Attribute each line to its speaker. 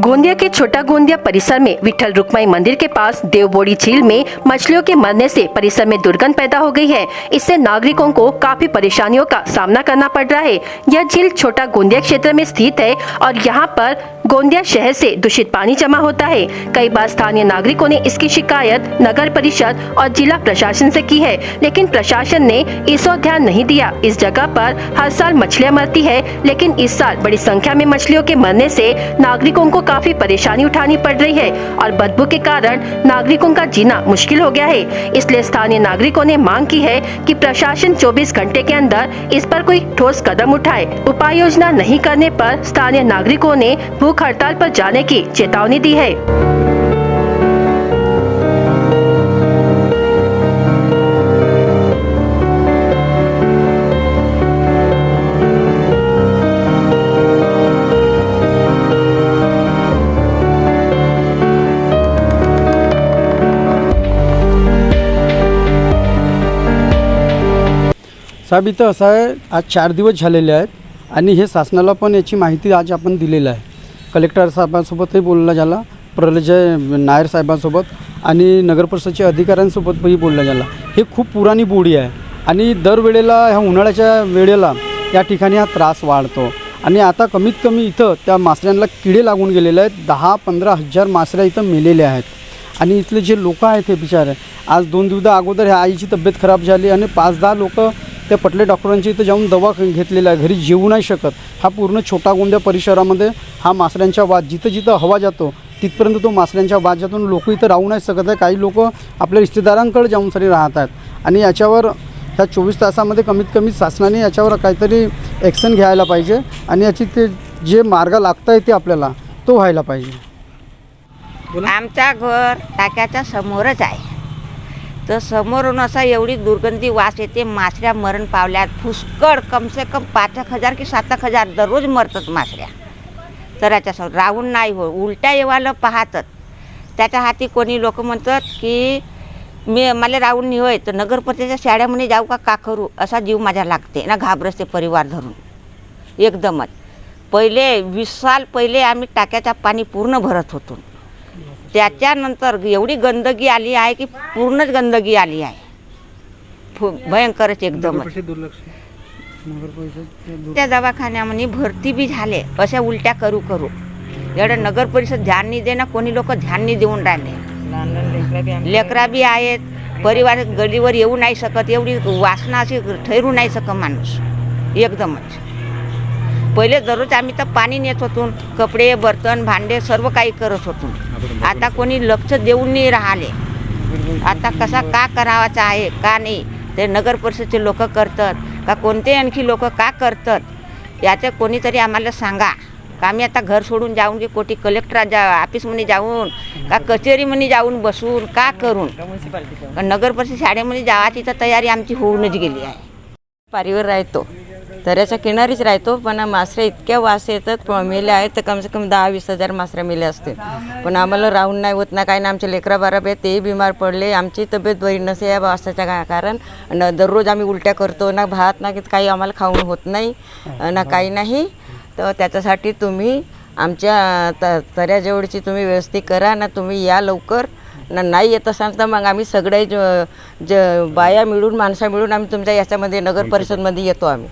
Speaker 1: गोंदिया के छोटा गोंदिया परिसर में विठल रुक्माई मंदिर के पास देवबोड़ी झील में मछलियों के मरने से परिसर में दुर्गंध पैदा हो गई है। इससे नागरिकों को काफी परेशानियों का सामना करना पड़ रहा है। यह झील छोटा गोंदिया क्षेत्र में स्थित है और यहाँ पर गोंदिया शहर से दूषित पानी जमा होता है। कई बार स्थानीय नागरिकों ने इसकी शिकायत नगर परिषद और जिला प्रशासन से की है, लेकिन प्रशासन ने इस ओर ध्यान नहीं दिया। इस जगह पर हर साल मछलियाँ मरती है, लेकिन इस साल बड़ी संख्या में मछलियों के मरने से नागरिकों को काफी परेशानी उठानी पड़ रही है और बदबू के कारण नागरिकों का जीना मुश्किल हो गया है। इसलिए स्थानीय नागरिकों ने मांग की है कि प्रशासन 24 घंटे के अंदर इस पर कोई ठोस कदम उठाए। उपाय योजना नहीं करने पर स्थानीय नागरिकों ने भूख हड़ताल पर जाने की चेतावनी दी है।
Speaker 2: साहेब, इथं असं आहे, आज 4 दिवस झालेले आहेत आणि हे शासनाला पण याची माहिती आज आपण दिलेलं आहे। कलेक्टर साहेबांसोबतही बोललं झालं, प्रलजय नायर साहेबांसोबत आणि नगरपरिषदेच्या अधिकाऱ्यांसोबतही बोललं झालं। हे खूप पुराणी बोडी आहे आणि दरवेळेला ह्या उन्हाळ्याच्या वेळेला या ठिकाणी हा त्रास वाढतो आणि आता कमीत कमी इथं त्या मासळ्यांना किडे लागून गेलेले आहेत। 10-15 हजार मासळ्या इथं मेलेल्या आहेत आणि इथले जे लोक आहेत ते बिचारे आज 2 दिवस अगोदर ह्या आईची तब्येत खराब झाली आणि 5-10 लोक त्या पटले डॉक्टरांची इथं जाऊन दवा घेतलेला आहे, घरी जेवू नाही शकत। हा पूर्ण छोटा गोंदिया परिसरामध्ये हा मासळ्यांचा वाद जिथं जिथं हवा जातो तिथपर्यंत तो मासळ्यांच्या वाजातून लोक इथं राहू नाही शकत आहे। काही लोक आपल्या रिश्तेदारांकडे जाऊन सरी राहत आहेत आणि याच्यावर ह्या 24 तासामध्ये कमीत कमी शासनाने याच्यावर काहीतरी ॲक्शन घ्यायला पाहिजे आणि याची ते जे मार्ग लागत आहे ते आपल्याला तो व्हायला पाहिजे।
Speaker 3: आमचा घर टाक्याच्या समोरच आहे, तर समोरून असा एवढी दुर्गंधी वास येते। मासळ्या मरण पावल्यात पुष्कळ, कमसे कम 5,000 की 7,000 दररोज मरतात मासळ्या। तर याच्यासमोर राहून नाही हो, उलट्या येवाला पाहतात। त्याच्या हाती कोणी लोक म्हणतात की मला राहून नाही होय, तर नगरपरिषदेच्या शाळेमध्ये जाऊ का करू, असा जीव माझ्या लागते ना, घाबरते परिवार धरून एकदमच। पहिले 20 साल पहिले आम्ही टाक्याचा पाणी पूर्ण भरत होतो, त्याच्यानंतर एवढी गंदगी आली आहे की पूर्णच गंदगी आली आहे, भयंकरच एकदम। त्या दवाखान्यामध्ये भरती बी झाले अशा उलट्या करू करू, एवढं नगर परिषद ध्यान नाही देणं, कोणी लोक ध्यान नाही देऊन राहिले। लेकरा बी आहेत, परिवार गडीवर येऊ नाही शकत, एवढी वासना अशी ठरू नाही शकत माणूस एकदमच। पहिले दररोज आम्ही तर पाणी नेत होतो, कपडे बर्तन भांडे सर्व काही करत होतो। आता कोणी लक्ष देऊन नाही राहिले। आता कसा का करावाचा आहे का नाही ते नगर परिषदेचे लोक करतात का कोणते आणखी लोक का करतात, याचं कोणीतरी आम्हाला सांगा। का आम्ही आता घर सोडून जाऊन की कोटी कलेक्टर ऑफिसमध्ये जाऊन का कचेरीमध्ये जाऊन बसून का करून, नगर परिषद शाळेमध्ये जावाची तर तयारी आमची होऊनच गेली आहे।
Speaker 4: पारीवर राहतो, दऱ्याच्या किनारीच राहतो, पण मासऱ्या इतक्या वास येतात, मेले आहेत तर कमसे कम 10-20 हजार मासऱ्या मेले असतील, पण आम्हाला राहून नाही होत ना काही ना। आमचे लेकरा बारा आहेत तेही बिमार पडले, आमची तब्येत बरी नसे या वासाच्या कारण दररोज आम्ही उलट्या करतो ना, भात ना काही आम्हाला खाऊन होत नाही ना काही नाही। तर त्याच्यासाठी तुम्ही आमच्या तऱ्याजवळची तुम्ही व्यवस्थित करा ना, तुम्ही या लवकर ना, नाही येत असाल तर मग आम्ही सगळे बाया मिळून माणसं मिळून आम्ही तुमच्या याच्यामध्ये नगर परिषदमध्ये येतो आम्ही।